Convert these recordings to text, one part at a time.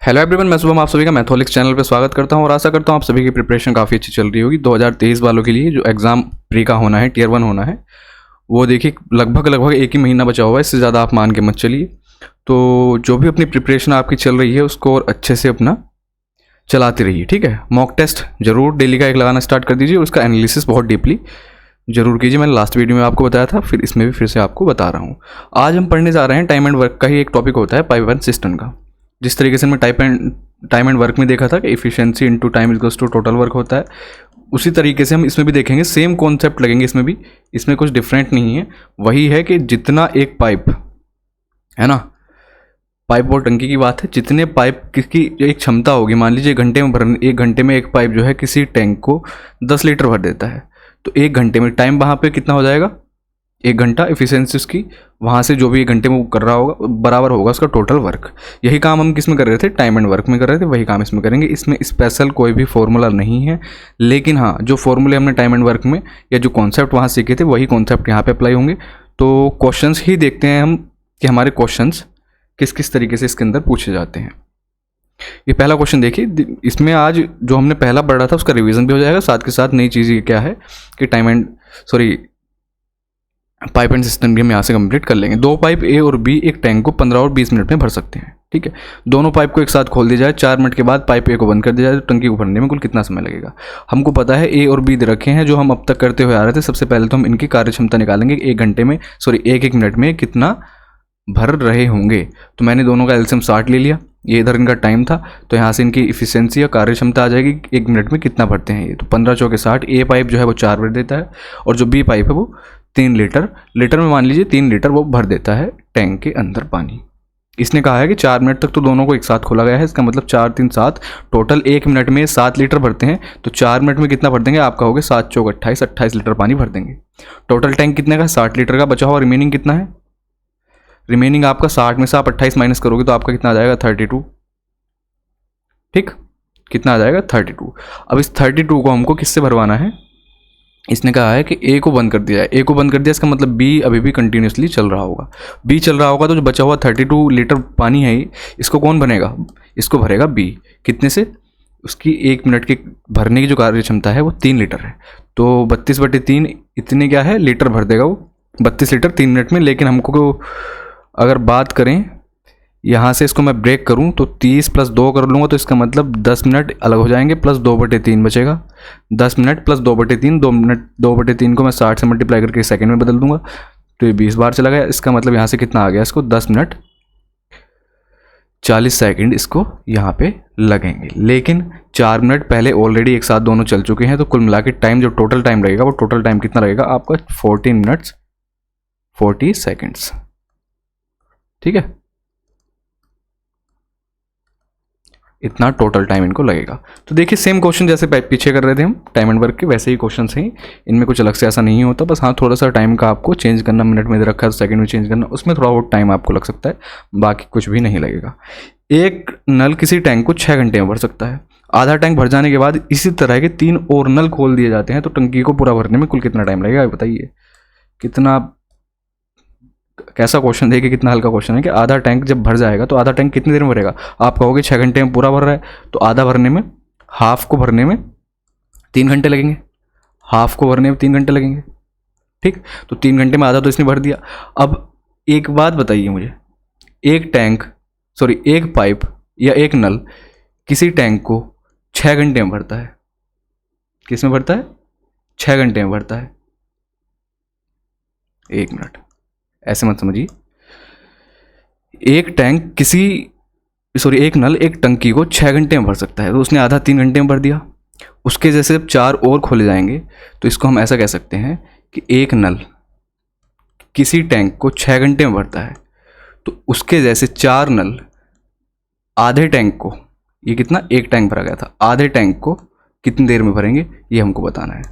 Hello everyone, मैं शुभम आप सभी का मैथोलिक्स चैनल पे स्वागत करता हूं और आशा करता हूं आप सभी की प्रिपरेशन काफ़ी अच्छी चल रही होगी। 2023 वालों के लिए जो एग्ज़ाम प्री का होना है, टियर 1 होना है, वो देखिए लगभग एक ही महीना बचा हुआ है, इससे ज़्यादा आप मान के मत चलिए। तो जो भी अपनी प्रिपरेशन आपकी चल रही है उसको और अच्छे से अपना चलाते रहिए, ठीक है। मॉक टेस्ट जरूर डेली का एक लगाना स्टार्ट कर दीजिए और उसका एनालिसिस बहुत डीपली जरूर कीजिए। मैंने लास्ट वीडियो में आपको बताया था, फिर इसमें भी फिर से आपको बता रहा हूँ। आज हम पढ़ने जा रहे हैं टाइम एंड वर्क का ही एक टॉपिक होता है, पाइप एंड सिस्टम का। जिस तरीके से मैं टाइम एंड वर्क में देखा था कि efficiency into time equals to total work होता है, उसी तरीके से हम इसमें भी देखेंगे। सेम कॉन्सेप्ट लगेंगे इसमें भी, इसमें कुछ डिफरेंट नहीं है। वही है कि जितना एक पाइप है ना, पाइप और टंकी की बात है, जितने पाइप की एक क्षमता होगी, मान लीजिए एक घंटे में एक पाइप जो है किसी टैंक को 10 लीटर भर देता है, तो एक घंटे में टाइम वहाँ पे कितना हो जाएगा, 1 घंटा इफिशिएंसी उसकी, वहाँ से जो भी 1 घंटे में वो कर रहा होगा बराबर होगा उसका टोटल वर्क। यही काम हम किस में कर रहे थे, टाइम एंड वर्क में कर रहे थे, वही काम इसमें करेंगे। इसमें स्पेशल कोई भी फॉर्मूला नहीं है, लेकिन हाँ, जो फॉर्मूले हमने टाइम एंड वर्क में या जो कॉन्सेप्ट वहाँ सीखे थे वही कॉन्सेप्ट यहाँ पे अप्लाई होंगे। तो क्वेश्चंस ही देखते हैं हम कि हमारे क्वेश्चंस किस किस तरीके से इसके अंदर पूछे जाते हैं। ये पहला क्वेश्चन देखिए, इसमें आज जो हमने पहला पढ़ा था उसका रिवीजन भी हो जाएगा, साथ के साथ नई चीज़ ये क्या है कि पाइप एंड सिस्टम भी हम यहाँ से कंप्लीट कर लेंगे। 2 पाइप ए और बी एक टैंक को 15 और 20 मिनट में भर सकते हैं, ठीक है। दोनों पाइप को एक साथ खोल दिया जाए, 4 मिनट के बाद पाइप ए को बंद कर दिया जाए, तो टंकी को भरने में कुल कितना समय लगेगा। हमको पता है ए और बी दे रखे हैं जो हम अब तक करते हुए आ रहे थे। सबसे पहले तो हम इनकी कार्यक्षमता निकालेंगे, एक मिनट में कितना भर रहे होंगे। तो मैंने दोनों का एलसीएम 60 ले लिया, ये इधर इनका टाइम था, तो यहाँ से इनकी इफिशिएंसी या कार्यक्षमता आ जाएगी 1 मिनट में कितना भरते हैं ये। तो 15 चौके 60। ए पाइप जो है वो 4 भर देता है और जो बी पाइप है वो 3 लीटर में मान लीजिए 3 लीटर वो भर देता है टैंक के अंदर पानी। इसने कहा है कि 4 मिनट तक तो दोनों को एक साथ खोला गया है, इसका मतलब 4 3 7, टोटल 1 मिनट में 7 लीटर भरते हैं। तो 4 मिनट में कितना भर देंगे, आप कहोगे 7 चौक 28 लीटर पानी भर देंगे। टोटल टैंक कितने का, 60 लीटर का। बचा हुआ रिमेनिंग कितना है, रिमेनिंग आपका 60 में से आप 28 माइनस करोगे तो आपका कितना आ जाएगा, 32, ठीक। कितना आ जाएगा, 32। अब इस 32 को हमको किससे भरवाना है, इसने कहा है कि ए को बंद कर दिया है। ए को बंद कर दिया, इसका मतलब बी अभी भी कंटिन्यूसली चल रहा होगा। बी चल रहा होगा तो जो बचा हुआ 32 लीटर पानी है इसको कौन भरेगा, इसको भरेगा बी। कितने से, उसकी 1 मिनट की भरने की जो कार्य क्षमता है वो 3 लीटर है, तो 32/3 इतने क्या है लीटर भर देगा वो, 32 लीटर 3 मिनट में। लेकिन हमको अगर बात करें यहाँ से, इसको मैं ब्रेक करूँ तो 30 + 2 कर लूँगा, तो इसका मतलब 10 मिनट अलग हो जाएंगे, प्लस 2/3 बचेगा। 10 मिनट प्लस 2/3, 2/3 को मैं 60 से मल्टीप्लाई करके सेकंड में बदल दूंगा, तो ये 20 बार चला गया। इसका मतलब यहाँ से कितना आ गया, इसको 10 मिनट 40 सेकंड इसको यहाँ पे लगेंगे। लेकिन 4 मिनट पहले ऑलरेडी एक साथ दोनों चल चुके हैं, तो कुल मिला के टाइम जो टोटल टाइम लगेगा वो टोटल टाइम कितना लगेगा आपका, 14 मिनट्स 40 सेकेंड्स, ठीक है। इतना टोटल टाइम इनको लगेगा। तो देखिए सेम क्वेश्चन जैसे पीछे कर रहे थे हम टाइम एंड वर्क के, वैसे ही क्वेश्चन हैं। इनमें कुछ अलग से ऐसा नहीं होता, बस हाँ थोड़ा सा टाइम का आपको चेंज करना, मिनट में दे रखा है तो सेकंड में चेंज करना, उसमें थोड़ा बहुत टाइम आपको लग सकता है, बाकी कुछ भी नहीं लगेगा। एक नल किसी टैंक को 6 घंटे में भर सकता है। आधा टैंक भर जाने के बाद इसी तरह के 3 और नल खोल दिए जाते हैं, तो टंकी को पूरा भरने में कुल कितना टाइम लगेगा बताइए। कितना, कैसा क्वेश्चन देखिए, कितना हल्का क्वेश्चन है कि आधा टैंक जब भर जाएगा तो आधा टैंक कितनी देर में भरेगा। आप कहोगे 6 घंटे में पूरा भर रहा है, तो आधा भरने में, हाफ को भरने में 3 घंटे लगेंगे, हाफ को भरने में 3 घंटे लगेंगे, ठीक। तो 3 घंटे में आधा तो इसने भर दिया। अब एक बात बताइए मुझे, एक पाइप या एक नल किसी टैंक को 6 घंटे में भरता है, किस में भरता है, 6 घंटे में भरता है। 1 मिनट, ऐसे मत समझिए। एक नल एक टंकी को 6 घंटे में भर सकता है, तो उसने आधा 3 घंटे में भर दिया। उसके जैसे जब 4 और खोले जाएंगे तो इसको हम ऐसा कह सकते हैं कि एक नल किसी टैंक को 6 घंटे में भरता है, तो उसके जैसे 4 नल आधे टैंक को, ये कितना, एक टैंक भरा गया था, आधे टैंक को कितनी देर में भरेंगे ये हमको बताना है,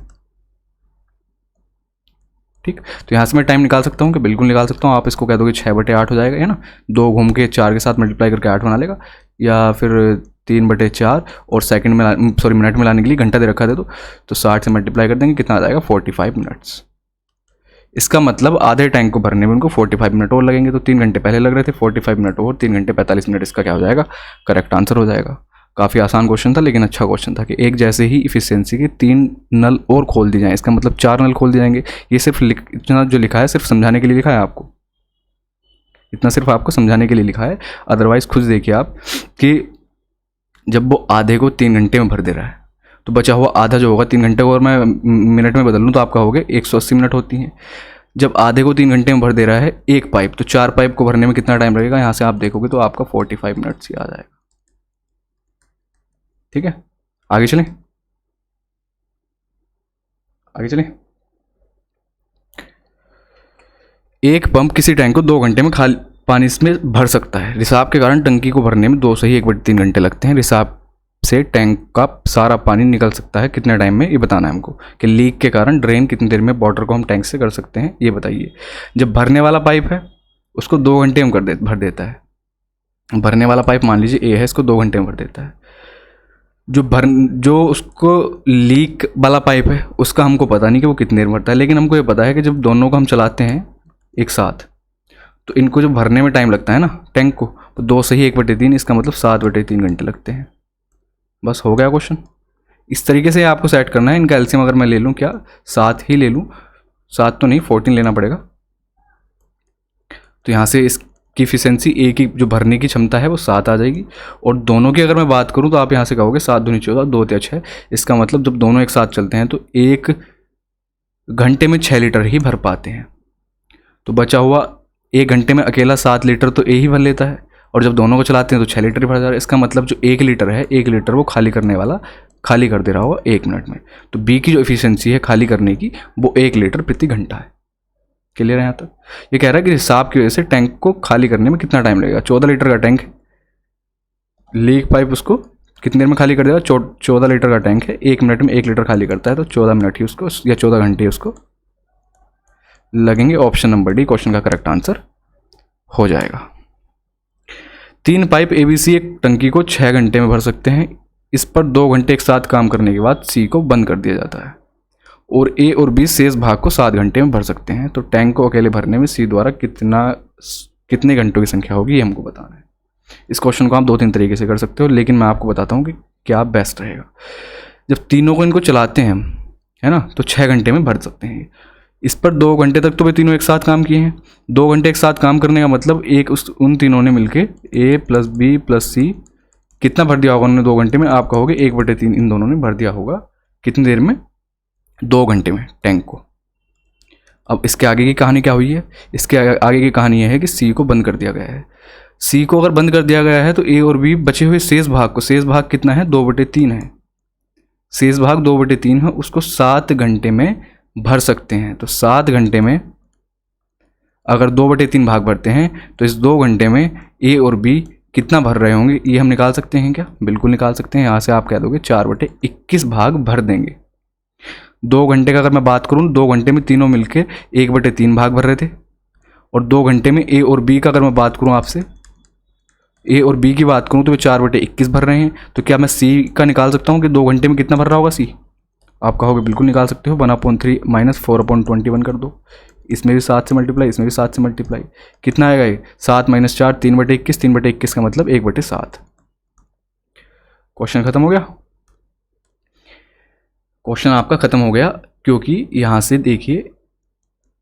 ठीक। तो यहाँ से मैं टाइम निकाल सकता हूँ कि बिल्कुल निकाल सकता हूँ। आप इसको कह दोगे 6/8 हो जाएगा, है ना, 2 घूम के 4 के साथ मल्टीप्लाई करके 8 बना लेगा, या फिर 3/4 और मिनट में लाने के लिए घंटा दे रखा था, तो 60 से मल्टीप्लाई कर देंगे, कितना आ जाएगा, 45 मिनट्स। इसका मतलब आधे टैंक को भरने में उनको 45 मिनट और लगेंगे। तो 3 घंटे पहले लग रहे थे, 45 मिनट और 3 घंटे 45 मिनट, इसका क्या हो जाएगा, करेक्ट आंसर हो जाएगा। काफ़ी आसान क्वेश्चन था लेकिन अच्छा क्वेश्चन था कि एक जैसे ही इफिशियंसी के 3 नल और खोल दी जाएँ, इसका मतलब 4 नल खोल दिए जाएंगे। ये सिर्फ इतना जो लिखा है सिर्फ समझाने के लिए लिखा है आपको, इतना सिर्फ आपको समझाने के लिए लिखा है। अदरवाइज खुद देखिए आप कि जब वो आधे को 3 घंटे में भर दे रहा है तो बचा हुआ आधा जो होगा 3 घंटे को और मैं मिनट में बदल लूँ तो आपका हो गया 180 मिनट होती हैं। जब आधे को 3 घंटे में भर दे रहा है एक पाइप, तो 4 पाइप को भरने में कितना टाइम लगेगा, यहाँ से आप देखोगे तो आपका 45 मिनट्स ही आ जाएगा। ठीक है, आगे चलें, आगे चलें। एक पंप किसी टैंक को 2 घंटे में खाली पानी इसमें भर सकता है। रिसाव के कारण टंकी को भरने में 2 से ही 1/3 घंटे लगते हैं। रिसाव से टैंक का सारा पानी निकल सकता है कितने टाइम में, ये बताना है हमको। कि लीक के कारण ड्रेन कितनी देर में वाटर को हम टैंक से कर सकते हैं, ये बताइए। जब भरने वाला पाइप है उसको 2 घंटे में भर देता है। भरने वाला पाइप मान लीजिए ए है, इसको 2 घंटे में भर देता है। जो उसको लीक वाला पाइप है उसका हमको पता नहीं कि वो कितनी देर में भरता है, लेकिन हमको ये पता है कि जब दोनों को हम चलाते हैं एक साथ तो इनको जो भरने में टाइम लगता है ना टैंक को, तो 2 से ही 1/3, इसका मतलब 7/3 घंटे लगते हैं। बस हो गया क्वेश्चन। इस तरीके से आपको सेट करना है। इनका एलसीएम अगर मैं ले लूँ, क्या 7 ही ले लूँ, 7 तो नहीं 14 लेना पड़ेगा। तो यहाँ से इसकी इफिशियंसी ए की जो भरने की क्षमता है वो 7 आ जाएगी। और दोनों की अगर मैं बात करूँ तो आप यहाँ से कहोगे 7 दूनी 14, 2 3 6। इसका मतलब जब दोनों एक साथ चलते हैं तो 1 घंटे में 6 लीटर ही भर पाते हैं। तो बचा हुआ 1 घंटे में अकेला 7 लीटर तो ए ही भर लेता है, और जब दोनों को चलाते हैं तो 6 लीटर ही भर जा रहा है। इसका मतलब जो 1 लीटर है, 1 लीटर वो खाली करने वाला खाली कर दे रहा होगा 1 मिनट में। तो बी की जो इफिशियंसी है खाली करने की वो 1 लीटर प्रति घंटा है। क्लियर है यहाँ तक? ये कह रहा है कि रिसाव की वजह से टैंक को खाली करने में कितना टाइम लगेगा। 14 लीटर का टैंक है, लीक पाइप उसको कितनी देर में खाली कर देगा, 14 लीटर का टैंक है, 1 मिनट में 1 लीटर खाली करता है, तो 14 मिनट ही उसको या 14 घंटे उसको लगेंगे। ऑप्शन नंबर डी क्वेश्चन का करेक्ट आंसर हो जाएगा। 3 पाइप एबीसी एक टंकी को 6 घंटे में भर सकते हैं। इस पर 2 घंटे एक साथ काम करने के बाद सी को बंद कर दिया जाता है और ए और बी शेष भाग को 7 घंटे में भर सकते हैं। तो टैंक को अकेले भरने में सी द्वारा कितने घंटों की संख्या होगी, ये हमको बताना है। इस क्वेश्चन को आप 2-3 तरीके से कर सकते हो, लेकिन मैं आपको बताता हूँ कि क्या बेस्ट रहेगा। जब तीनों को इनको चलाते हैं है ना, तो 6 घंटे में भर सकते हैं। इस पर 2 घंटे तक तो वे तीनों एक साथ काम किए हैं। 2 घंटे एक साथ काम करने का मतलब उन तीनों ने मिलके ए प्लस बी प्लस सी कितना भर दिया होगा उन्होंने 2 घंटे में। आप कहोगे 1/3 इन दोनों ने भर दिया होगा कितनी देर में, 2 घंटे में टैंक को। अब इसके आगे की कहानी क्या हुई है, इसके आगे की कहानी यह है कि सी को बंद कर दिया गया है। सी को अगर बंद कर दिया गया है तो ए और बी बचे हुए शेष भाग कितना है, 2/3 है। शेष भाग 2/3 है, उसको 7 घंटे में भर सकते हैं। तो 7 घंटे में अगर 2/3 भाग भरते हैं तो इस 2 घंटे में ए और बी कितना भर रहे होंगे, ये हम निकाल सकते हैं क्या, बिल्कुल निकाल सकते हैं। यहाँ से आप कह दोगे 4/21 भाग भर देंगे। 2 घंटे का अगर मैं बात करूँ, 2 घंटे में तीनों मिलके 1/3 भाग भर रहे थे, और 2 घंटे में ए और बी का अगर मैं बात करूँ आपसे, ए और बी की बात करूँ तो वे 4/21 भर रहे हैं। तो क्या मैं सी का निकाल सकता हूँ कि 2 घंटे में कितना भर रहा होगा सी? आप कहोगे बिल्कुल निकाल सकते हो। 1/3 माइनस 4/21 कर दो, इसमें भी 7 से मल्टीप्लाई, इसमें भी 7 से मल्टीप्लाई, कितना आएगा ये 7 - 4 3/21, 3/21 का मतलब 1/7। क्वेश्चन खत्म हो गया। क्वेश्चन आपका खत्म हो गया, क्योंकि यहाँ से देखिए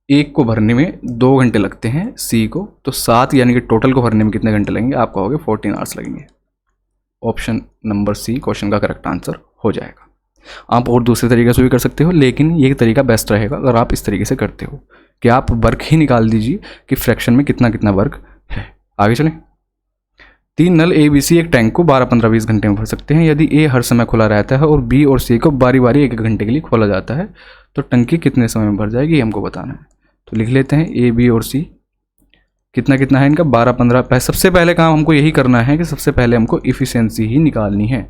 एक को भरने में 2 घंटे लगते हैं सी को, तो 7 यानी कि टोटल को भरने में कितने घंटे लगेंगे, आप कहोगे 14 आवर्स लगेंगे। ऑप्शन नंबर सी क्वेश्चन का करेक्ट आंसर हो जाएगा। आप और दूसरे तरीके से भी कर सकते हो, लेकिन ये तरीका बेस्ट रहेगा अगर आप इस तरीके से करते हो कि आप वर्क ही निकाल दीजिए कि फ्रैक्शन में कितना कितना वर्क है। आगे चलें। 3 नल ए बी सी एक टैंक को 12, 15, 20 घंटे में भर सकते हैं। यदि ए हर समय खुला रहता है और बी और सी को बारी बारी 1-1 घंटे के लिए खोला जाता है तो टंकी कितने समय में भर जाएगी, ये हमको बताना है। तो लिख लेते हैं ए बी और सी कितना कितना है इनका 12, 15। सबसे पहले काम हमको यही करना है कि सबसे पहले हमको इफिशियंसी ही निकालनी है।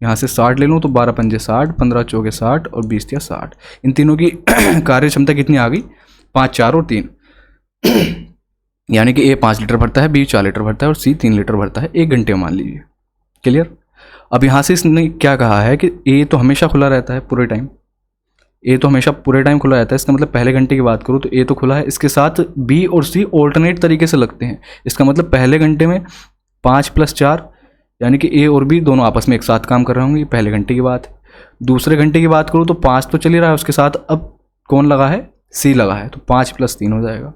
यहाँ से 60 ले लूँ तो 12 पंजे 60, 15 चौके 60 और 20 या 60। इन तीनों की कार्य क्षमता कितनी आ गई, 5, 4 और 3 यानी कि ए 5 लीटर भरता है, बी 4 लीटर भरता है और सी 3 लीटर भरता है 1 घंटे में, मान लीजिए। क्लियर। अब यहाँ से इसने क्या कहा है कि ए तो हमेशा खुला रहता है पूरे टाइम, ए तो हमेशा पूरे टाइम खुला रहता है, इसका मतलब पहले घंटे की बात करूँ तो ए तो खुला है, इसके साथ बी और सी ऑल्टरनेट तरीके से लगते हैं। इसका मतलब पहले घंटे में 5+4 यानी कि ए और बी दोनों आपस में एक साथ काम कर रहे होंगे, पहले घंटे की बात है। दूसरे घंटे की बात करूँ तो 5 तो चल ही रहा है, उसके साथ अब कौन लगा है, सी लगा है, तो 5+3 हो जाएगा।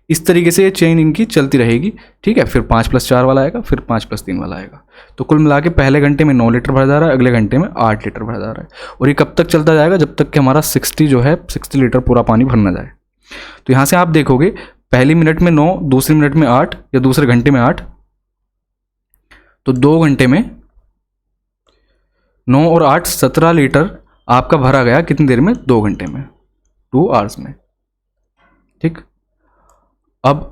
इस तरीके से ये चेन इनकी चलती रहेगी, ठीक है। फिर 5+4 वाला आएगा, फिर 5+3 वाला आएगा। तो कुल मिला के पहले घंटे में 9 लीटर भरा जा रहा है, अगले घंटे में 8 लीटर भरा जा रहा है। और ये कब तक चलता जाएगा, जब तक कि हमारा 60 लीटर पूरा पानी भर ना जाए। तो यहाँ से आप देखोगे पहली मिनट में 9, दूसरी मिनट में 8 या दूसरे घंटे में 8, तो 2 घंटे में 9 और 8 17 लीटर आपका भरा गया कितनी देर में, 2 घंटे में, 2 आवर्स में, ठीक। अब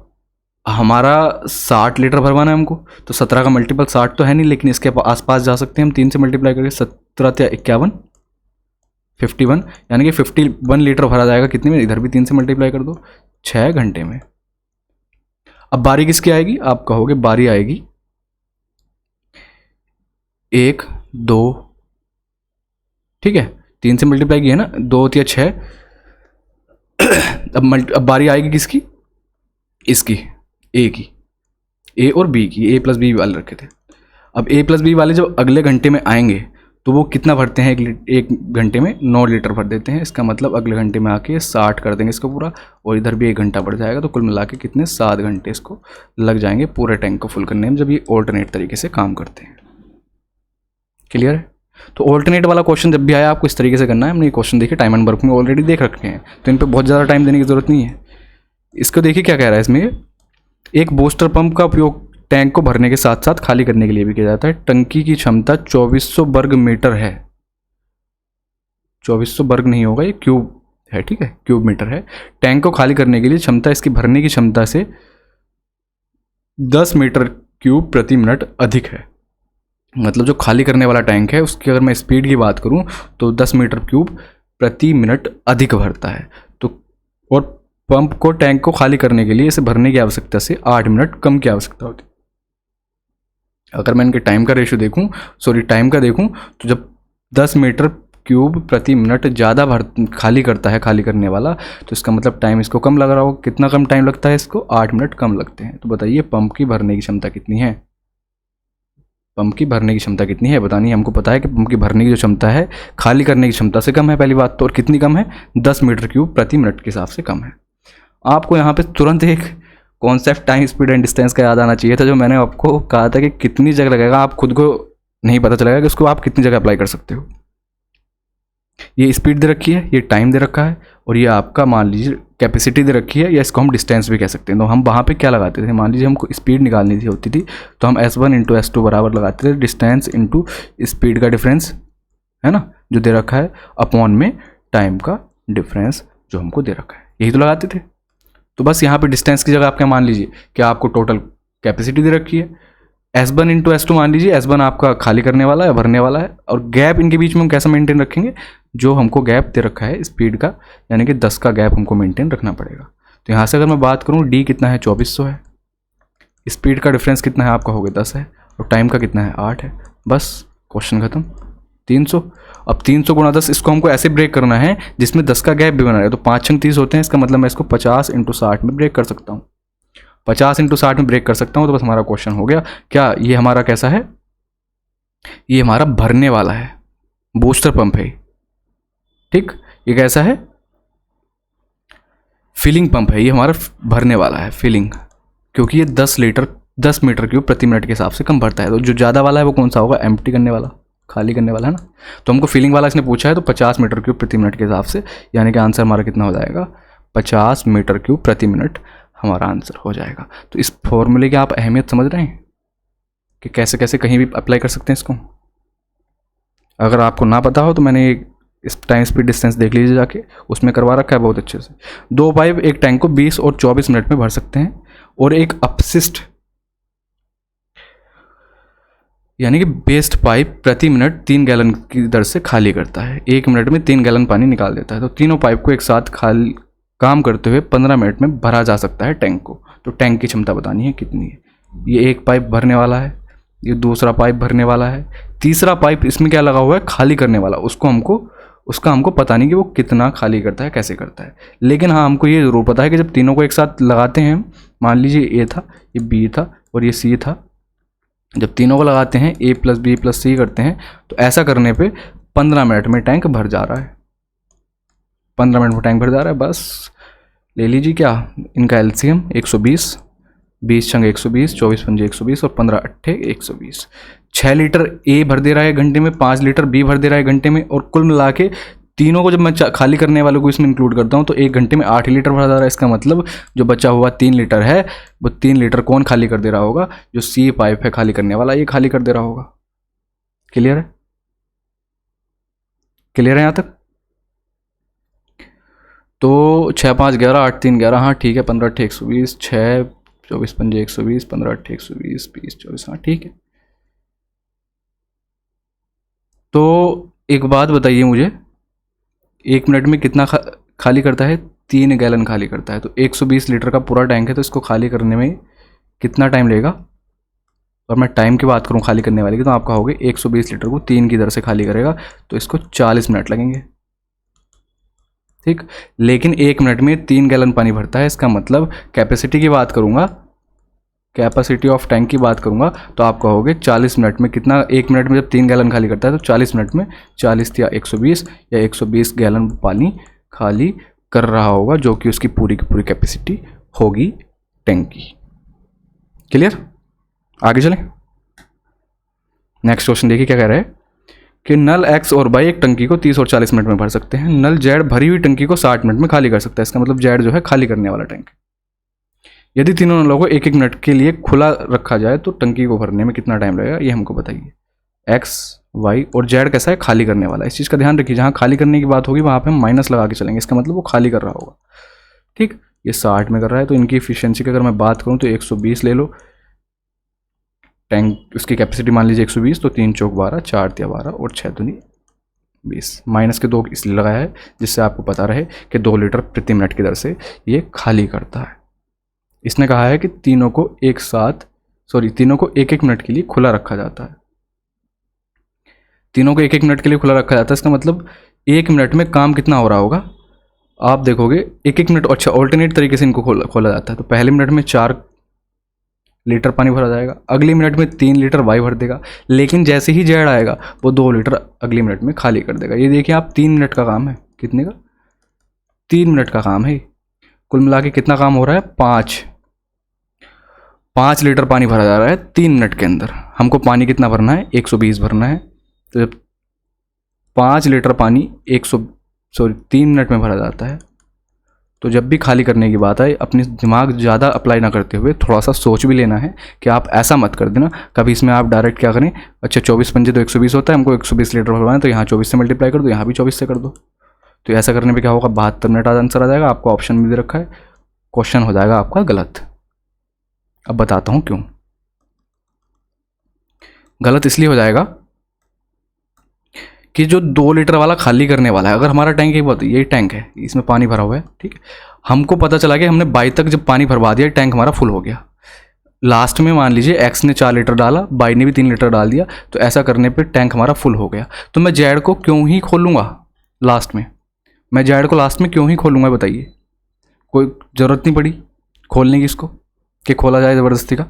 हमारा 60 लीटर भरवाना है हमको, तो 17 का मल्टीपल 60 तो है नहीं, लेकिन इसके आसपास जा सकते हैं हम 3 से मल्टीप्लाई करके। 17 × 51 51, यानी कि 51 लीटर भरा जाएगा कितने में, इधर भी 3 से मल्टीप्लाई कर दो, 6 घंटे में। अब बारी किसकी आएगी, आप कहोगे बारी आएगी 1 2, ठीक है, 3 से मल्टीप्लाई किया ना, 2 या 6। अब बारी आएगी किसकी, इसकी, ए की, ए और बी की, A+B वाले रखे थे। अब A+B वाले जब अगले घंटे में आएंगे तो वो कितना भरते हैं, एक घंटे में 9 लीटर भर देते हैं। इसका मतलब अगले घंटे में आके 60 कर देंगे इसको पूरा, और इधर भी 1 घंटा बढ़ जाएगा। तो कुल मिला के कितने, 7 घंटे इसको लग जाएंगे पूरे टैंक को फुल करने में, जब ये ऑल्टरनेट तरीके से काम करते हैं। क्लियर है। तो ऑल्टरनेट वाला क्वेश्चन जब भी आया आपको इस तरीके से करना है। हमने ये क्वेश्चन देखे टाइम एंड वर्क में ऑलरेडी देख रखे हैं, तो इन पर बहुत ज़्यादा टाइम देने की जरूरत नहीं है। इसको देखिए क्या कह रहा है इसमें, एक बूस्टर पंप का उपयोग टैंक को भरने के साथ साथ खाली करने के लिए भी किया जाता है। टंकी की क्षमता 2400 वर्ग मीटर है, 2400 वर्ग नहीं होगा, ये क्यूब है, ठीक है, क्यूब मीटर है। टैंक को खाली करने के लिए क्षमता इसकी भरने की क्षमता से 10 मीटर क्यूब प्रति मिनट अधिक है। मतलब जो खाली करने वाला टैंक है उसकी अगर मैं स्पीड की बात करूं तो 10 मीटर क्यूब प्रति मिनट अधिक भरता है। तो और पंप को टैंक को खाली करने के लिए इसे भरने की आवश्यकता से 8 मिनट कम की आवश्यकता होती है। अगर मैं इनके टाइम का रेशियो देखूं, टाइम का देखूं, तो जब 10 मीटर क्यूब प्रति मिनट ज़्यादा खाली करता है खाली करने वाला, तो इसका मतलब टाइम इसको कम लग रहा होगा। कितना कम टाइम लगता है इसको, 8 मिनट कम लगते हैं। तो बताइए पंप की भरने की क्षमता कितनी है, पंप की भरने की क्षमता कितनी है बतानी है। हमको पता है कि पंप की भरने की जो क्षमता है खाली करने की क्षमता से कम है पहली बात तो, और कितनी कम है, 10 मीटर क्यूब प्रति मिनट के हिसाब से कम है। आपको यहाँ पे तुरंत एक concept time speed and distance का याद आना चाहिए था, जो मैंने आपको कहा था कि कितनी जगह लगेगा, आप खुद को नहीं पता चलेगा कि उसको आप कितनी जगह अप्लाई कर सकते हो। ये स्पीड दे रखी है, ये टाइम दे रखा है, और ये आपका मान लीजिए कैपेसिटी दे रखी है, या इसको हम डिस्टेंस भी कह सकते हैं। तो हम वहाँ पे क्या लगाते थे, मान लीजिए हमको स्पीड निकालनी थी होती थी, तो हम S1 × S2 बराबर लगाते थे डिस्टेंस इंटू स्पीड का डिफरेंस, है ना, जो दे रखा है, अपॉन में टाइम का डिफरेंस जो हमको दे रखा है, यही तो लगाते थे। तो बस यहाँ पे डिस्टेंस की जगह आप क्या मान लीजिए कि आपको टोटल कैपेसिटी दे रखी है, S1 × S2 मान लीजिए, S1 आपका खाली करने वाला है, भरने वाला है, और गैप इनके बीच में हम कैसा मेंटेन रखेंगे, जो हमको गैप दे रखा है स्पीड का, यानी कि 10 का गैप हमको मेंटेन रखना पड़ेगा। तो यहाँ से अगर मैं बात करूँ, D कितना है, 2400 है, स्पीड का डिफरेंस कितना है आपका, हो गया 10 है, और टाइम का कितना है, 8 है। बस क्वेश्चन खत्म, 300। अब 300 × 10, इसको हमको ऐसे ब्रेक करना है जिसमें 10 का गैप भी बना रहे, तो 5 × 30 होते हैं, इसका मतलब मैं इसको 50 × 60 में ब्रेक कर सकता हूँ, 50 × 60 में ब्रेक कर सकता हूँ। तो बस हमारा क्वेश्चन हो गया। क्या ये हमारा कैसा है, ये हमारा भरने वाला है, बूस्टर पंप है, ठीक। ये कैसा है, फिलिंग पंप है, ये हमारा भरने वाला है, फिलिंग, क्योंकि ये 10 मीटर क्यूब प्रति मिनट के हिसाब से कम भरता है। तो जो ज़्यादा वाला है वो कौन सा होगा, एम्प्टी करने वाला, खाली करने वाला, है ना। तो हमको फिलिंग वाला इसने पूछा है, तो 50 मीटर क्यूब प्रति मिनट के हिसाब से, यानी कि आंसर हमारा कितना हो जाएगा, 50 मीटर क्यूब प्रति मिनट हमारा आंसर हो जाएगा। तो इस फॉर्मूले की आप अहमियत समझ रहे हैं कि कैसे कैसे कहीं भी अप्लाई कर सकते हैं इसको। अगर आपको ना पता हो तो मैंने इस टाइम स्पीड डिस्टेंस देख लीजिए जाके, उसमें करवा रखा है बहुत अच्छे से। 2 पाइप एक टैंक को 20 और 24 मिनट में भर सकते हैं, और एक अपशिष्ट यानी कि बेस्ट पाइप प्रति मिनट 3 गैलन की दर से खाली करता है, 1 मिनट में 3 गैलन पानी निकाल देता है। तो तीनों पाइप को एक साथ खाली काम करते हुए 15 मिनट में भरा जा सकता है टैंक को। तो टैंक की क्षमता बतानी है कितनी है। ये एक पाइप भरने वाला है, ये दूसरा पाइप भरने वाला है, तीसरा पाइप इसमें क्या लगा हुआ है, खाली करने वाला, उसको हमको उसका हमको पता नहीं कि वो कितना खाली करता है, कैसे करता है। लेकिन हाँ, हमको ये ज़रूर पता है कि जब तीनों को एक साथ लगाते हैं, मान लीजिए ए था, ये बी था और ये सी था, जब तीनों को लगाते हैं ए प्लस बी प्लस सी करते हैं, तो ऐसा करने पे 15 मिनट में टैंक भर जा रहा है। 15 मिनट में टैंक भर जा रहा है। बस ले लीजिए क्या, इनका एलसीएम 120, 20 छंग 120, 24 पंजे 120 और 15 अट्ठे 120। 6 लीटर ए भर दे रहा है घंटे में, 5 लीटर बी भर दे रहा है घंटे में, और कुल मिला के तीनों को जब मैं खाली करने वालों को इसमें इंक्लूड करता हूँ तो 1 घंटे में 8 लीटर भरा जा रहा है। इसका मतलब जो बचा हुआ 3 लीटर है, वो 3 लीटर कौन खाली कर दे रहा होगा? जो सी पाइप है खाली करने वाला, ये खाली कर दे रहा होगा। क्लियर है? क्लियर है यहाँ तक? तो 6 5 11, 8 3 11, हाँ ठीक है, 15 अट्ठे 120, 6 24 पंजे 120, 15 अट्ठे 120, 20 24, हाँ ठीक है। तो एक बात बताइए मुझे, 1 मिनट में कितना खाली करता है? 3 गैलन खाली करता है। तो 120 लीटर का पूरा टैंक है, तो इसको खाली करने में कितना टाइम लेगा? और मैं टाइम की बात करूं खाली करने वाले की, तो आप कहोगे 120 लीटर को 3 की दर से खाली करेगा, तो इसको 40 मिनट लगेंगे। ठीक, लेकिन 1 मिनट में 3 गैलन पानी भरता है। इसका मतलब कैपेसिटी की बात करूंगा, कैपेसिटी ऑफ टैंक की बात करूंगा, तो आप कहोगे 40 मिनट में कितना? 1 मिनट में जब 3 गैलन खाली करता है तो 40 मिनट में 40 या 120 या 120 गैलन पानी खाली कर रहा होगा, जो कि उसकी पूरी की पूरी कैपेसिटी होगी टैंक की। क्लियर? आगे चलें। नेक्स्ट क्वेश्चन देखिए क्या कह रहा है कि नल एक्स और वाई एक टंकी को 30 और 40 मिनट में भर सकते हैं। नल जेड भरी हुई टंकी को 60 मिनट में खाली कर सकता है। इसका मतलब जेड जो है खाली करने वाला टैंक। यदि तीनों नलों को 1 1 मिनट के लिए खुला रखा जाए तो टंकी को भरने में कितना टाइम लगेगा, ये हमको बताइए। एक्स वाई और जेड कैसा है? खाली करने वाला। इस चीज़ का ध्यान रखिए, जहाँ खाली करने की बात होगी वहाँ पे हम माइनस लगा के चलेंगे। इसका मतलब वो खाली कर रहा होगा। ठीक, ये 60 में कर रहा है, तो इनकी इफिशियंसी की अगर मैं बात करूँ तो 120 ले लो। टैंक उसकी कैपेसिटी मान लीजिए 120, तो 3 चौक 12, 4 तिया 12 और 6 दूनी 20। माइनस के 2 इसलिए लगाया है जिससे आपको पता रहे कि 2 लीटर प्रति मिनट की दर से ये खाली करता है। इसने कहा है कि तीनों को 1 1 मिनट के लिए खुला रखा जाता है। तीनों को 1 1 मिनट के लिए खुला रखा जाता है। इसका मतलब 1 मिनट में काम कितना हो रहा होगा? आप देखोगे 1 1 मिनट, अच्छा ऑल्टरनेट तरीके से इनको खोला जाता है। तो पहले मिनट में 4 लीटर पानी भरा जाएगा, अगली मिनट में 3 लीटर वाई भर देगा, लेकिन जैसे ही जेड आएगा वो 2 लीटर अगली मिनट में खाली कर देगा। ये देखिए आप, 3 मिनट का काम है। कितने का? 3 मिनट का काम है। कुल मिला के कितना काम हो रहा है? 5 लीटर पानी भरा जा रहा है 3 मिनट के अंदर। हमको पानी कितना भरना है? 120 भरना है। तो जब 5 लीटर पानी 3 मिनट में भरा जाता है, तो जब भी खाली करने की बात आए अपनी दिमाग ज़्यादा अप्लाई ना करते हुए थोड़ा सा सोच भी लेना है कि आप ऐसा मत कर देना कभी इसमें आप डायरेक्ट क्या करें, अच्छा 24 पंजे तो 120 होता है, हमको 120 लीटर भरवाना है, तो यहाँ 24 से मल्टीप्लाई कर दो, यहाँ भी 24 से कर दो। तो ऐसा करने पे क्या होगा? 72 मिनट आंसर आ जाएगा। आपको ऑप्शन भी दे रखा है, क्वेश्चन हो जाएगा आपका गलत। अब बताता हूँ क्यों गलत। इसलिए हो जाएगा कि जो 2 लीटर वाला खाली करने वाला है, अगर हमारा टैंक यही टैंक है, इसमें पानी भरा हुआ है, ठीक है, हमको पता चला कि हमने 22 तक जब पानी भरवा दिया टैंक हमारा फुल हो गया। लास्ट में मान लीजिए एक्स ने 4 लीटर डाला, बाई ने भी 3 लीटर डाल दिया, तो ऐसा करने पे टैंक हमारा फुल हो गया। तो मैं जेड को क्यों ही खोलूँगा लास्ट में? मैं जेड को लास्ट में क्यों ही खोलूँगा बताइए? कोई ज़रूरत नहीं पड़ी खोलने की इसको कि खोला जाए ज़बरदस्ती का।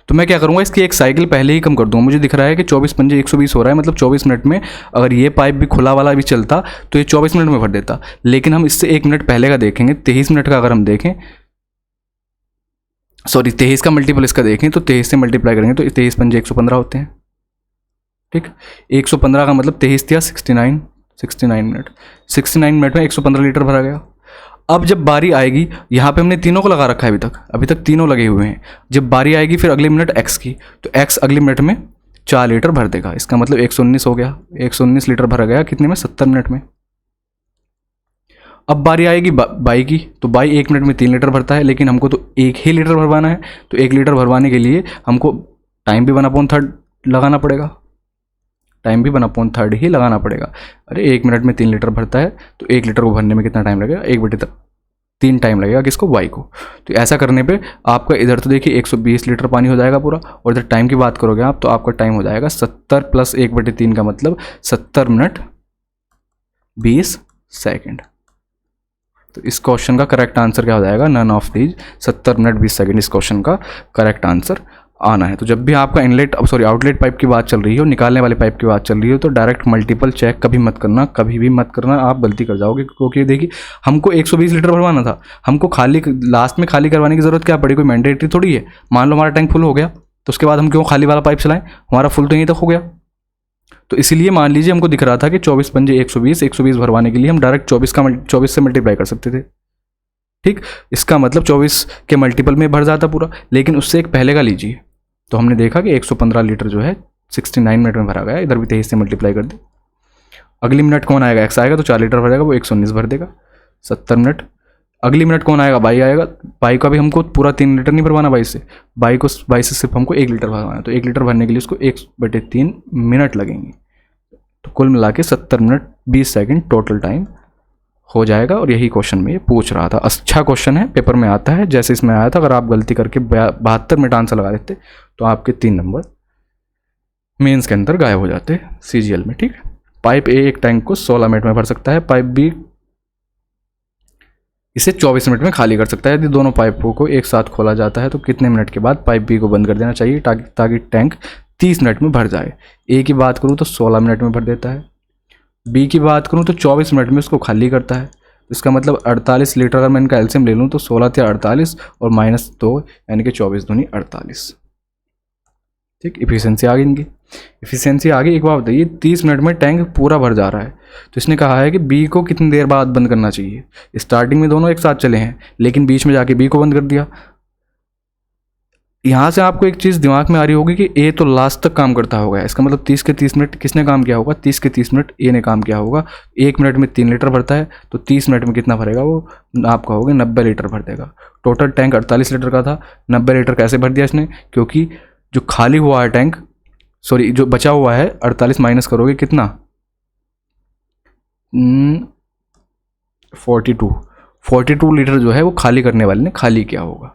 तो मैं क्या करूँगा, इसकी एक साइकिल पहले ही कम कर दूँगा। मुझे दिख रहा है कि 24 पंजे 120 हो रहा है, मतलब 24 मिनट में अगर ये पाइप भी खुला वाला भी चलता तो ये 24 मिनट में भर देता। लेकिन हम इससे 1 मिनट पहले का देखेंगे, 23 मिनट का अगर हम देखें, सॉरी 23 का मल्टीपल इसका देखें, तो 23 से मल्टीप्लाई करेंगे तो 23 पंजे 115 होते हैं। ठीक, 115 का मतलब 23 या 69 मिनट, 69 मिनट में 115 लीटर भरा गया। अब जब बारी आएगी, यहाँ पे हमने तीनों को लगा रखा है, अभी तक तीनों लगे हुए हैं। जब बारी आएगी फिर अगले मिनट एक्स की, तो एक्स अगले मिनट में 4 लीटर भर देगा। इसका मतलब 119 हो गया, 119 लीटर भरा गया कितने में? 70 मिनट में। अब बारी आएगी बाई की, तो बाई 1 मिनट में 3 लीटर भरता है, लेकिन हमको तो 1 ही लीटर भरवाना है। तो 1 लीटर भरवाने के लिए हमको टाइम भी 1/3 लगाना पड़ेगा, टाइम भी 1/3 ही लगाना पड़ेगा। अरे 1 मिनट में 3 लीटर भरता है, तो 1 लीटर को भरने में कितना टाइम लगेगा? 1/3 टाइम लगेगा किसको? वाई को। तो ऐसा करने पे आपका इधर तो देखिए 120 लीटर पानी हो जाएगा पूरा, और इधर टाइम की बात करोगे आप तो आपका टाइम हो जाएगा 70 + 1/3 का मतलब 70 मिनट 20 सेकंड। तो इस क्वेश्चन का करेक्ट आंसर क्या हो जाएगा, none of these, 70 minute 20 second इस क्वेश्चन का करेक्ट आंसर आना है। तो जब भी आपका आउटलेट पाइप की बात चल रही हो, निकालने वाले पाइप की बात चल रही हो, तो डायरेक्ट मल्टीपल चेक कभी मत करना, कभी भी मत करना, आप गलती कर जाओगे। क्योंकि देखिए हमको 120 लीटर भरवाना था, हमको खाली लास्ट में खाली करवाने की ज़रूरत क्या पड़ी, कोई मैंडेटरी थोड़ी है। मान लो हमारा टैंक फुल हो गया तो उसके बाद हम क्यों खाली वाला पाइप चलाएं, हमारा फुल तो यहीं तक हो गया। तो इसीलिए मान लीजिए हमको दिख रहा था कि 24 पंजे 120 भरवाने के लिए हम डायरेक्ट 24 से मल्टीप्लाई कर सकते थे। ठीक, इसका मतलब 24 के मल्टीपल में भर जाता पूरा, लेकिन उससे एक पहले का लीजिए। तो हमने देखा कि 115 लीटर जो है 69 मिनट में भरा गया, इधर भी 23 से मल्टीप्लाई कर दे। अगली मिनट कौन आएगा, एक्स आएगा तो 4 लीटर भरेगा, वो 119 भर देगा, 70 मिनट। अगली मिनट कौन आएगा, बाई आएगा, बाई का भी हमको पूरा 3 लीटर नहीं भरवाना, बाई से से सिर्फ हमको 1 लीटर भरवाना है। तो 1 लीटर भरने के लिए उसको 1/3 मिनट लगेंगे। तो कुल मिला के 70 मिनट 20 सेकेंड टोटल टाइम हो जाएगा। और यही क्वेश्चन में ये पूछ रहा था। अच्छा क्वेश्चन है, पेपर में आता है जैसे इसमें आया था। अगर आप गलती करके 72 मिनट आंसर लगा देते तो आपके 3 नंबर मेंस के अंदर गायब हो जाते सीजीएल में। ठीक है, पाइप ए एक टैंक को 16 मिनट में भर सकता है, पाइप बी इसे 24 मिनट में खाली कर सकता है। यदि दोनों पाइपों को एक साथ खोला जाता है तो कितने मिनट के बाद पाइप बी को बंद कर देना चाहिए ताकि टैंक 30 मिनट में भर जाए। ए की बात करूँ तो 16 मिनट में भर देता है, बी की बात करूँ तो 24 मिनट में उसको खाली करता है। इसका मतलब 48 लीटर, अगर मैं इनका एलसीएम ले लूँ तो 16 या 48 और -2 यानी कि 24 दूनी 48। ठीक, इफिशिएंसी आ गई इनकी, इफिशिएंसी आ गई। एक बात बताइए, 30 मिनट में टैंक पूरा भर जा रहा है, तो इसने कहा है कि बी को कितनी देर बाद बंद करना चाहिए। स्टार्टिंग में दोनों एक साथ चले हैं, लेकिन बीच में जाके बी को बंद कर दिया। यहाँ से आपको एक चीज़ दिमाग में आ रही होगी कि ए तो लास्ट तक काम करता होगा, इसका मतलब 30 के 30 मिनट किसने काम किया होगा, 30 के 30 मिनट ए ने काम किया होगा। 1 मिनट में 3 लीटर भरता है, तो 30 मिनट में कितना भरेगा वो, आप कहोगे 90 लीटर भर देगा। टोटल टैंक 48 लीटर का था, 90 लीटर कैसे भर दिया इसने, क्योंकि जो खाली हुआ है टैंक, सॉरी जो बचा हुआ है 48 माइनस करोगे कितना, 42 लीटर जो है वो खाली करने वाले ने खाली किया होगा।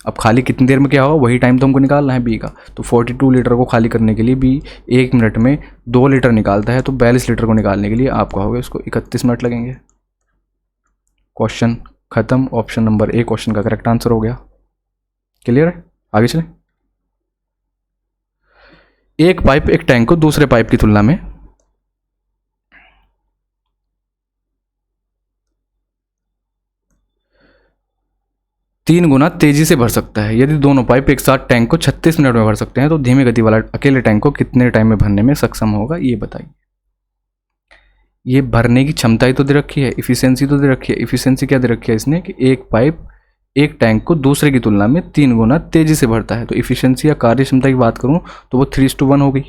अब खाली कितनी देर में क्या होगा, वही टाइम तो हमको निकालना है बी का। तो 42 लीटर को खाली करने के लिए बी 1 मिनट में 2 लीटर निकालता है, तो 42 लीटर को निकालने के लिए आप कहोगे उसको 31 मिनट लगेंगे। क्वेश्चन खत्म। ऑप्शन नंबर ए क्वेश्चन का करेक्ट आंसर हो गया। क्लियर है, आगे चलें। एक पाइप एक टैंक को दूसरे पाइप की तुलना में 3 गुना तेजी से भर सकता है। यदि दोनों पाइप एक साथ टैंक को 36 मिनट में भर सकते हैं तो धीमी गति वाला अकेले टैंक को कितने टाइम में भरने में सक्षम होगा, ये बताइए। ये भरने की क्षमता ही तो दे रखी है, इफिशियंसी तो दे रखी है। इफिशियंसी क्या दे रखी है इसने कि एक पाइप एक टैंक को दूसरे की तुलना में 3 गुना तेजी से भरता है। तो इफिशियंसी या कार्य क्षमता की बात करूं तो वो 3:1 हो गई।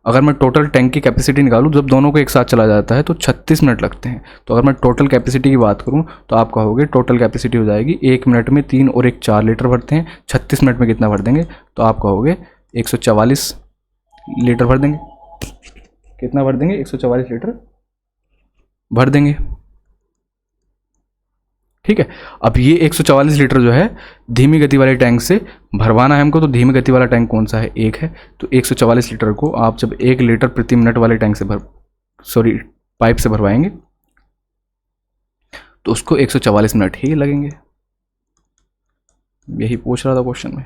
अगर मैं टोटल टैंक की कैपेसिटी निकालूं, जब दोनों को एक साथ चला जाता है तो 36 मिनट लगते हैं। तो अगर मैं टोटल कैपेसिटी की बात करूं तो आप कहोगे टोटल कैपेसिटी हो जाएगी 1 मिनट में 3 और 1 4 लीटर भरते हैं, 36 मिनट में कितना भर देंगे, तो आप कहोगे 144 लीटर भर देंगे। कितना भर देंगे, 144 लीटर भर देंगे। ठीक है, अब ये 144 लीटर जो है धीमी गति वाले टैंक से भरवाना है हमको। तो धीमी गति वाला टैंक कौन सा है, एक है। तो 144 लीटर को आप जब 1 लीटर प्रति मिनट वाले टैंक से पाइप से भरवाएंगे तो उसको 144 मिनट ही लगेंगे। यही पूछ रहा था क्वेश्चन में।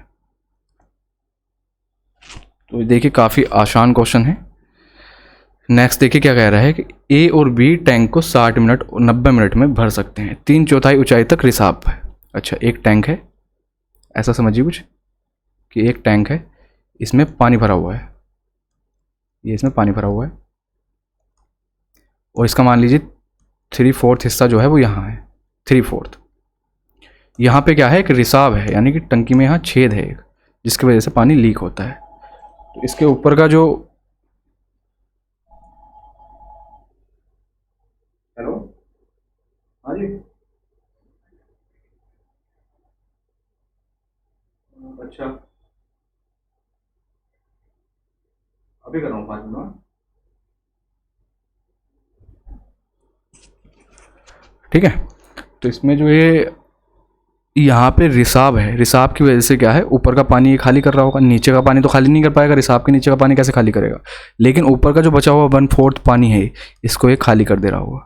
तो देखिए काफ़ी आसान क्वेश्चन है। नेक्स्ट देखिए क्या कह रहा है कि ए और बी टैंक को 60 मिनट और 90 मिनट में भर सकते हैं, 3/4 ऊंचाई तक रिसाव है। अच्छा, एक टैंक है, ऐसा समझिए कुछ कि एक टैंक है, इसमें पानी भरा हुआ है, ये इसमें पानी भरा हुआ है, और इसका मान लीजिए 3/4 हिस्सा जो है वो यहाँ है, 3/4। यहाँ पे क्या है, एक रिसाव है, यानी कि टंकी में यहाँ छेद है एक, जिसकी वजह से पानी लीक होता है। तो इसके ऊपर का जो, हेलो, हाँ जी, अच्छा अभी कर रहा हूँ 5 मिनट। ठीक है, तो इसमें जो यहाँ पे रिसाव है, रिसाव की वजह से क्या है, ऊपर का पानी ये खाली कर रहा होगा, नीचे का पानी तो खाली नहीं कर पाएगा, रिसाव के नीचे का पानी कैसे खाली करेगा, लेकिन ऊपर का जो बचा हुआ 1/4 पानी है इसको ये खाली कर दे रहा होगा।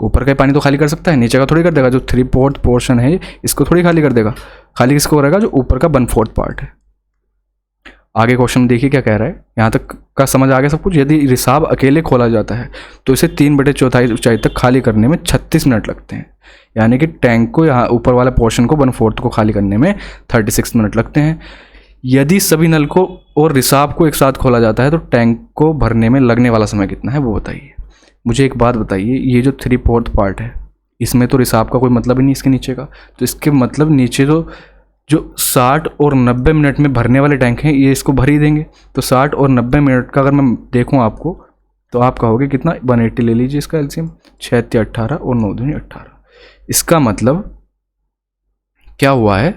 ऊपर का पानी तो खाली कर सकता है, नीचे का थोड़ी कर देगा। जो 3/4 पोर्शन है इसको थोड़ी खाली कर देगा, खाली किसको करेगा, जो ऊपर का 1/4 पार्ट है। आगे क्वेश्चन देखिए क्या कह रहा है, यहाँ तक का समझ आ गया सब कुछ। यदि रिसाव अकेले खोला जाता है तो इसे 3/4 ऊंचाई तक खाली करने में 36 मिनट लगते हैं, यानी कि टैंक को यहाँ ऊपर वाले पोर्शन को 1/4 को खाली करने में 36 मिनट लगते हैं। यदि सभी नल को और रिसाव को एक साथ खोला जाता है तो टैंक को भरने में लगने वाला समय कितना है वो बताइए। मुझे एक बात बताइए, ये जो 3/4 पार्ट है इसमें तो रिसाव का कोई मतलब ही नहीं इसके नीचे का, तो इसके मतलब नीचे तो जो 60 और 90 मिनट में भरने वाले टैंक हैं ये इसको भर ही देंगे। तो 60 और 90 मिनट का अगर मैं देखूं आपको तो आप कहोगे कितना, 180 ले लीजिए इसका एलसीएम, 6 × 18 और 9 × 18। इसका मतलब क्या हुआ है,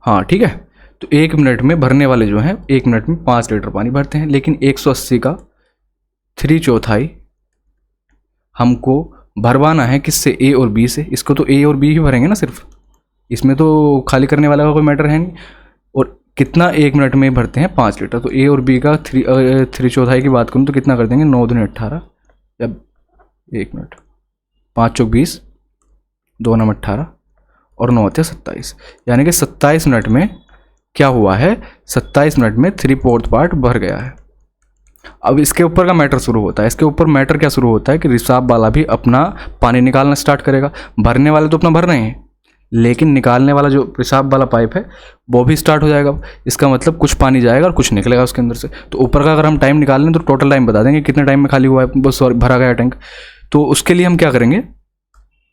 हाँ ठीक है, तो 1 मिनट में भरने वाले जो हैं 1 मिनट में 5 लीटर पानी भरते हैं, लेकिन 180 का 3/4 हमको भरवाना है किससे, ए और बी से। इसको तो ए और बी ही भरेंगे ना सिर्फ, इसमें तो खाली करने वाला का कोई मैटर है नहीं। और कितना 1 मिनट में भरते हैं 5 लीटर, तो ए और बी का 3/4 की बात करूँ तो कितना कर देंगे, 9 × 18 या 1 मिनट, 5 × 20, 2 × 18 और 9 × 27, यानी कि 27 मिनट में क्या हुआ है, 27 मिनट में 3/4 पार्ट भर गया है। अब इसके ऊपर का मैटर शुरू होता है, इसके ऊपर मैटर क्या शुरू होता है कि रिसाव वाला भी अपना पानी निकालना स्टार्ट करेगा। भरने वाले तो अपना भर रहे हैं, लेकिन निकालने वाला जो रिसाव वाला पाइप है वो भी स्टार्ट हो जाएगा। इसका मतलब कुछ पानी जाएगा और कुछ निकलेगा उसके अंदर से। तो ऊपर का अगर हम टाइम निकाल लें तो टोटल टाइम बता देंगे कितने टाइम में खाली हुआ है, बस भरा गया टैंक। तो उसके लिए हम क्या करेंगे,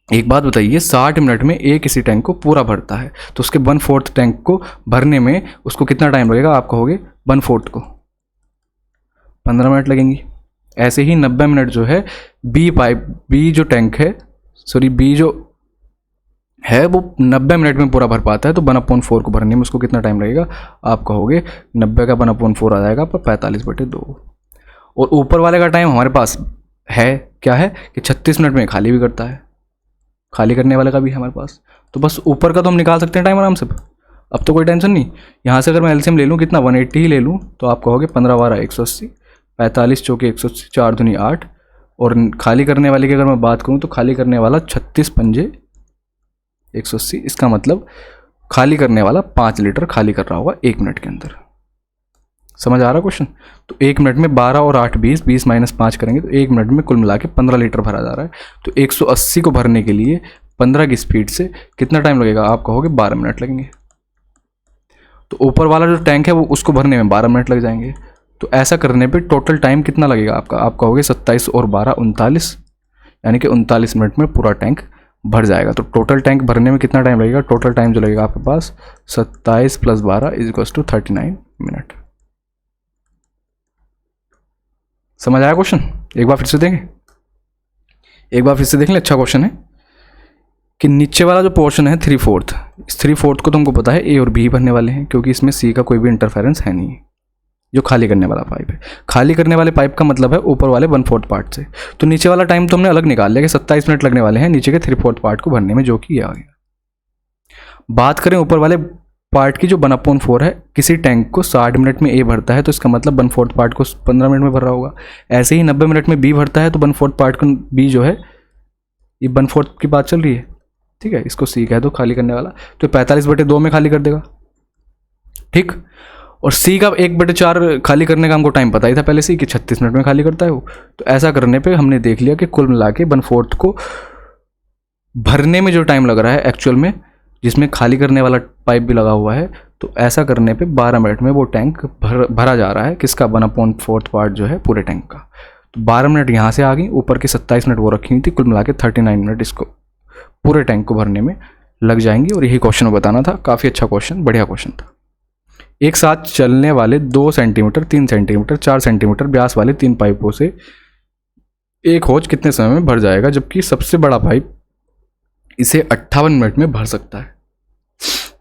एक बात बताइए, 60 मिनट में एक किसी टैंक को पूरा भरता है तो उसके 1/4 टैंक को भरने में उसको कितना टाइम लगेगा, आप कहोगे 1/4 को 15 मिनट लगेंगी। ऐसे ही 90 मिनट जो है बी जो टैंक है, सॉरी बी जो है वो 90 मिनट में पूरा भर पाता है, तो 1/4 को भरने में उसको कितना टाइम लगेगा, आप कहोगे 90 का 1/4 आ जाएगा पर 45/2। और ऊपर वाले का टाइम हमारे पास है क्या है कि 36 मिनट में खाली भी करता है, खाली करने वाले का भी है हमारे पास। तो बस ऊपर का तो हम निकाल सकते हैं टाइम आराम से, अब तो कोई टेंशन नहीं। यहाँ से अगर मैं एलसीएम ले लूँ कितना, 180 ही ले लूँ, तो आप कहोगे 15 × 12 180, 45 × 4 180, 4 दूनी 8, और खाली करने वाले की अगर मैं बात करूँ तो खाली करने वाला 36 पंजे 180। इसका मतलब खाली करने वाला 5 लीटर खाली कर रहा होगा 1 मिनट के अंदर। समझ आ रहा क्वेश्चन? तो 1 मिनट में 12 और 8 20, 20 - 5 करेंगे तो 1 मिनट में कुल मिला के 15 लीटर भरा जा रहा है। तो 180 को भरने के लिए 15 की स्पीड से कितना टाइम लगेगा, आप कहोगे 12 मिनट लगेंगे। तो ऊपर वाला जो टैंक है वो उसको भरने में 12 मिनट लग जाएंगे। तो ऐसा करने पे टोटल टाइम कितना लगेगा आपका, आप कहोगे 27 और 12 39, यानी कि 39 मिनट में पूरा टैंक भर जाएगा। तो टोटल टैंक भरने में कितना टाइम लगेगा, टोटल टाइम जो लगेगा आपके पास 27 + 12 = 39 मिनट। समझ आया क्वेश्चन? एक बार फिर से देखें, एक बार फिर से देख लें। अच्छा क्वेश्चन है कि नीचे वाला जो पोर्शन है 3/4, इस 3/4 को तुमको पता है ए और बी भरने वाले हैं, क्योंकि इसमें सी का कोई भी इंटरफेरेंस है नहीं, जो खाली करने वाला पाइप है। खाली करने वाले पाइप का मतलब है ऊपर वाले 1/4 पार्ट से। तो नीचे वाला टाइम तो हमने अलग निकाल लिया कि 27 मिनट लगने वाले हैं नीचे के 3/4 पार्ट को भरने में, जो कि ये आ गया। बात करें ऊपर वाले पार्ट की जो 1/4 है, किसी टैंक को 60 मिनट में ए भरता है तो इसका मतलब 1/4 पार्ट को 15 मिनट में भर रहा होगा। ऐसे ही 90 मिनट में बी भरता है तो 1/4 पार्ट को बी जो है, ये 1/4 की बात चल रही है, ठीक है, इसको सी कह दो खाली करने वाला, तो 45/2 में खाली कर देगा, ठीक। और सी का 1/4 खाली करने का हमको टाइम पता ही था पहले से कि 36 मिनट में खाली करता है वो। तो ऐसा करने पे हमने देख लिया कि कुल मिला के 1/4 को भरने में जो टाइम लग रहा है एक्चुअल में, जिसमें खाली करने वाला पाइप भी लगा हुआ है, तो ऐसा करने पे 12 मिनट में वो टैंक भरा जा रहा है। किसका, 1/4 पार्ट जो है पूरे टैंक का। तो 12 मिनट यहाँ से आ गई, ऊपर के 27 मिनट वो रखी हुई थी, कुल मिला के 39 मिनट इसको पूरे टैंक को भरने में लग जाएंगी। और यही क्वेश्चन बताना था, काफ़ी अच्छा क्वेश्चन, बढ़िया क्वेश्चन था। एक साथ चलने वाले 2 सेंटीमीटर, 3 सेंटीमीटर, 4 सेंटीमीटर व्यास वाले 3 पाइपों से एक होज कितने समय में भर जाएगा, जबकि सबसे बड़ा पाइप इसे 58 मिनट में भर सकता है।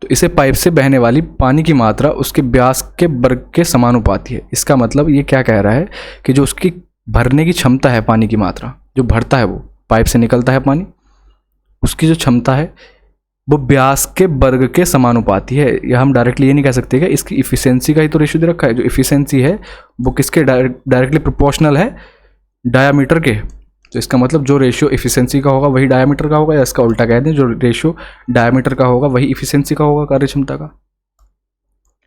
तो इसे पाइप से बहने वाली पानी की मात्रा उसके व्यास के वर्ग के समानुपाती है। इसका मतलब ये क्या कह रहा है कि जो उसकी भरने की क्षमता है, पानी की मात्रा जो भरता है, वो पाइप से निकलता है पानी, उसकी जो क्षमता है वो व्यास के वर्ग के समानुपाती है। या हम डायरेक्टली ये नहीं कह सकते कि इसकी इफिशिएंसी का ही तो रेशियो दे रखा है। जो इफिशिएंसी है वो किसके डायरेक्टली प्रोपोर्शनल है, डायामीटर के। तो इसका मतलब जो रेशियो इफिशिएंसी का होगा वही डायामीटर का होगा, या इसका उल्टा कह दें जो रेशियो डायामीटर का होगा वही इफिशिएंसी का होगा, कार्यक्षमता का,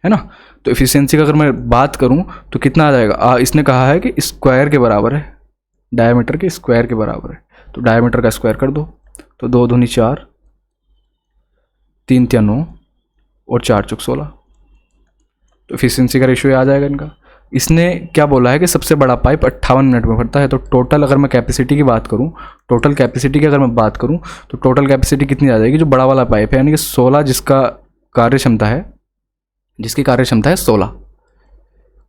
है ना। तो इफिशिएंसी का अगर मैं बात करूं तो कितना आ जाएगा, इसने कहा है कि स्क्वायर के बराबर है, डायामीटर के स्क्वायर के बराबर है। तो डायामीटर का स्क्वायर कर दो, तो 2 दूनी 4, 3 तिया 9 और 4 चौक 16। तो इफिशिएंसी का रेशियो आ जाएगा इनका। इसने क्या बोला है कि सबसे बड़ा पाइप 58 मिनट में भरता है। तो टोटल अगर मैं कैपेसिटी की बात करूं, टोटल कैपेसिटी की अगर मैं बात करूं तो टोटल कैपेसिटी कितनी आ जाएगी, जो बड़ा वाला पाइप है यानी कि 16 जिसका कार्यक्षमता है, जिसकी कार्यक्षमता है 16,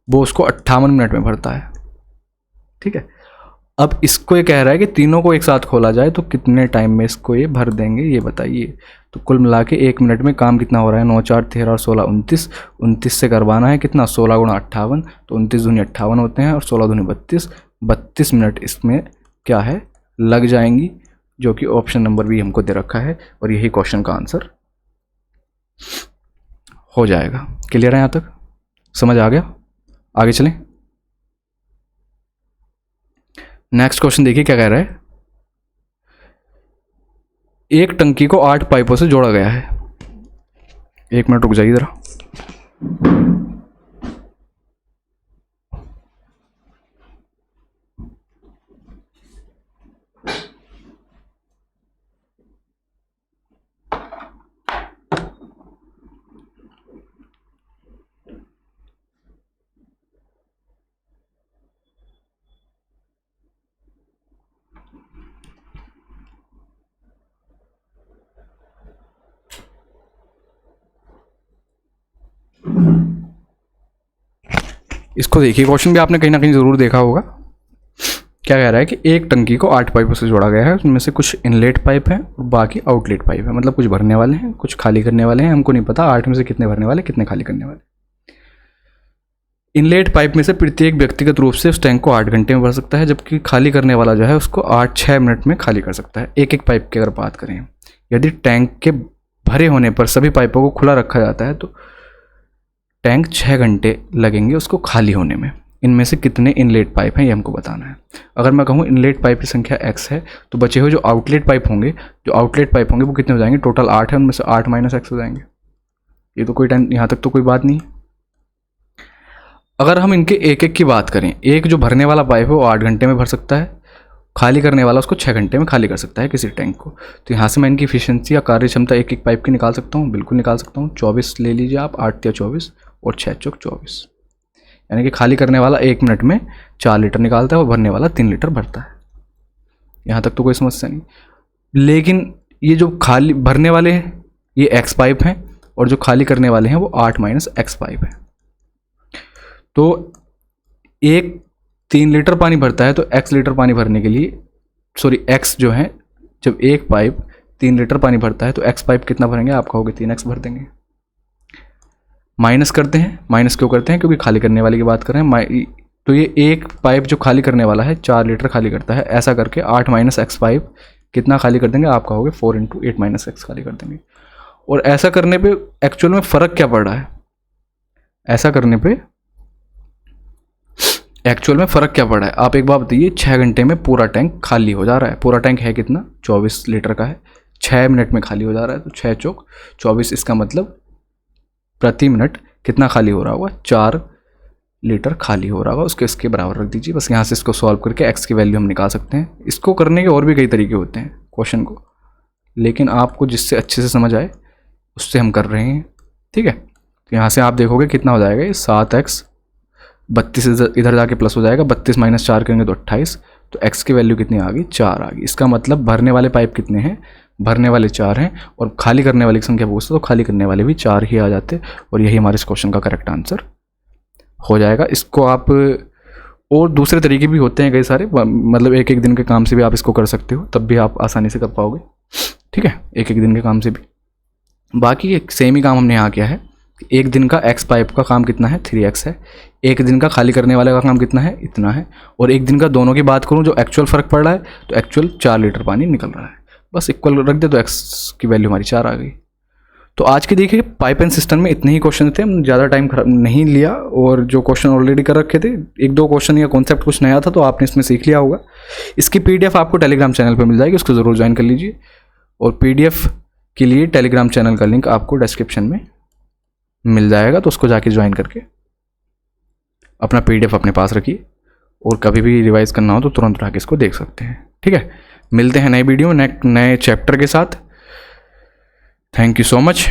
वो उसको 58 मिनट में भरता है। ठीक है, अब इसको ये कह रहा है कि तीनों को एक साथ खोला जाए तो कितने टाइम में इसको ये भर देंगे, ये बताइए। तो कुल मिला के 1 मिनट में काम कितना हो रहा है, 9 4 13 और 16 29। 29 से करवाना है कितना, 16 गुणा 58, तो 29 दूनी 58 होते हैं और 16 दूनी 32। 32 मिनट इसमें क्या है लग जाएंगी, जो कि ऑप्शन नंबर भी हमको दे रखा है और यही क्वेश्चन का आंसर हो जाएगा। क्लियर है, यहाँ तक समझ आ गया? आगे चलें। नेक्स्ट क्वेश्चन देखिए क्या कह रहा है। एक टंकी को 8 पाइपों से जोड़ा गया है। 1 मिनट रुक जाइए जरा। इसको देखिए, क्वेश्चन भी आपने कहीं ना कहीं ज़रूर देखा होगा। क्या कह रहा है कि एक टंकी को 8 पाइपों से जोड़ा गया है, उसमें से कुछ इनलेट पाइप हैं और बाकी आउटलेट पाइप है। मतलब कुछ भरने वाले हैं, कुछ खाली करने वाले हैं। हमको नहीं पता 8 में से कितने भरने वाले, कितने खाली करने वाले। इनलेट पाइप में से प्रत्येक व्यक्तिगत रूप से उस टैंक को 8 घंटे में भर सकता है, जबकि खाली करने वाला जो है उसको 6 मिनट में खाली कर सकता है। एक एक पाइप की अगर बात करें, यदि टैंक के भरे होने पर सभी पाइपों को खुला रखा जाता है तो टैंक 6 घंटे लगेंगे उसको खाली होने में। इनमें से कितने इनलेट पाइप हैं ये हमको बताना है। अगर मैं कहूँ इनलेट पाइप की संख्या x है, तो बचे हुए जो आउटलेट पाइप होंगे, वो कितने हो जाएंगे, टोटल 8 है, उनमें से 8 माइनस x हो जाएंगे। ये तो कोई टाइम, यहाँ तक तो कोई बात नहीं। अगर हम इनके एक एक की बात करें, एक जो भरने वाला पाइप है वो 8 घंटे में भर सकता है, खाली करने वाला उसको 6 घंटे में खाली कर सकता है किसी टैंक को। तो यहाँ से मैं इनकी एफिशिएंसी या कार्य क्षमता एक एक पाइप की निकाल सकता हूँ, बिल्कुल निकाल सकता हूँ। 24 ले लीजिए आप, 8 या 24 और 6 चौक 24, यानी कि खाली करने वाला 1 मिनट में 4 लीटर निकालता है और भरने वाला 3 लीटर भरता है। यहाँ तक तो कोई समस्या नहीं। लेकिन ये जो खाली भरने वाले हैं ये x पाइप हैं और जो खाली करने वाले हैं वो 8 माइनस x पाइप है। तो एक 3 लीटर पानी भरता है तो x लीटर पानी भरने के लिए, x जो है, जब एक पाइप 3 लीटर पानी भरता है तो x पाइप कितना भरेंगे, आप कहोगे 3x भर देंगे। माइनस करते हैं, माइनस क्यों करते हैं, क्योंकि खाली करने वाले की बात कर रहे हैं। तो ये एक पाइप जो खाली करने वाला है 4 लीटर खाली करता है, ऐसा करके 8 माइनस x पाइप कितना खाली कर देंगे, आप कहोगे 4 × 8 माइनस x खाली कर देंगे। और ऐसा करने पे एक्चुअल में फ़र्क क्या पड़ रहा है, ऐसा करने पे एक्चुअल में फ़र्क क्या पड़ रहा है, आप एक बात बताइए। 6 घंटे में पूरा टैंक खाली हो जा रहा है। पूरा टैंक है कितना, 24 लीटर का है, 6 मिनट में खाली हो जा रहा है। तो 6 चौक 24, इसका मतलब प्रति मिनट कितना खाली हो रहा होगा, 4 लीटर खाली हो रहा होगा। उसके इसके बराबर रख दीजिए बस। यहाँ से इसको सॉल्व करके x की वैल्यू हम निकाल सकते हैं। इसको करने के और भी कई तरीके होते हैं क्वेश्चन को, लेकिन आपको जिससे अच्छे से समझ आए उससे हम कर रहे हैं। ठीक है, तो यहाँ से आप देखोगे कितना हो जाएगा, ये 7x, 32 इधर जाके प्लस हो जाएगा, 32 माइनस 4 करेंगे तो 28। तो x की वैल्यू कितनी आ गई, 4 आ गई। इसका मतलब भरने वाले पाइप कितने हैं, भरने वाले 4 हैं, और खाली करने वाले की संख्या पूछते तो खाली करने वाले भी 4 ही आ जाते, और यही हमारे इस क्वेश्चन का करेक्ट आंसर हो जाएगा। इसको आप और दूसरे तरीके भी होते हैं कई सारे, मतलब एक एक दिन के काम से भी आप इसको कर सकते हो, तब भी आप आसानी से कर पाओगे। ठीक है, एक एक दिन के काम से भी। बाकी एक सेम ही काम हमने यहाँ किया है एक दिन का एक्स पाइप का काम कितना है, 3x है। एक दिन का खाली करने वाले का काम कितना है, इतना है। और एक दिन का दोनों की बात करूँ जो एक्चुअल फ़र्क पड़ रहा है, तो एक्चुअल 4 लीटर पानी निकल रहा है। बस इक्वल रख दे तो एक्स की वैल्यू हमारी 4 आ गई। तो आज के देखिए पाइप एंड सिस्टम में इतने ही क्वेश्चन थे, हम ज़्यादा टाइम नहीं लिया। और जो क्वेश्चन ऑलरेडी कर रखे थे, 1-2 क्वेश्चन या कॉन्सेप्ट कुछ नया था तो आपने इसमें सीख लिया होगा। इसकी PDF आपको टेलीग्राम चैनल पर मिल जाएगी, उसको ज़रूर ज्वाइन कर लीजिए। और PDF के लिए टेलीग्राम चैनल का लिंक आपको डिस्क्रिप्शन में मिल जाएगा, तो उसको जाके ज्वाइन करके अपना PDF अपने पास रखिए और कभी भी रिवाइज करना हो तो तुरंत उठा के इसको देख सकते हैं। ठीक है, मिलते हैं नए वीडियो नए चैप्टर के साथ। Thank you so much.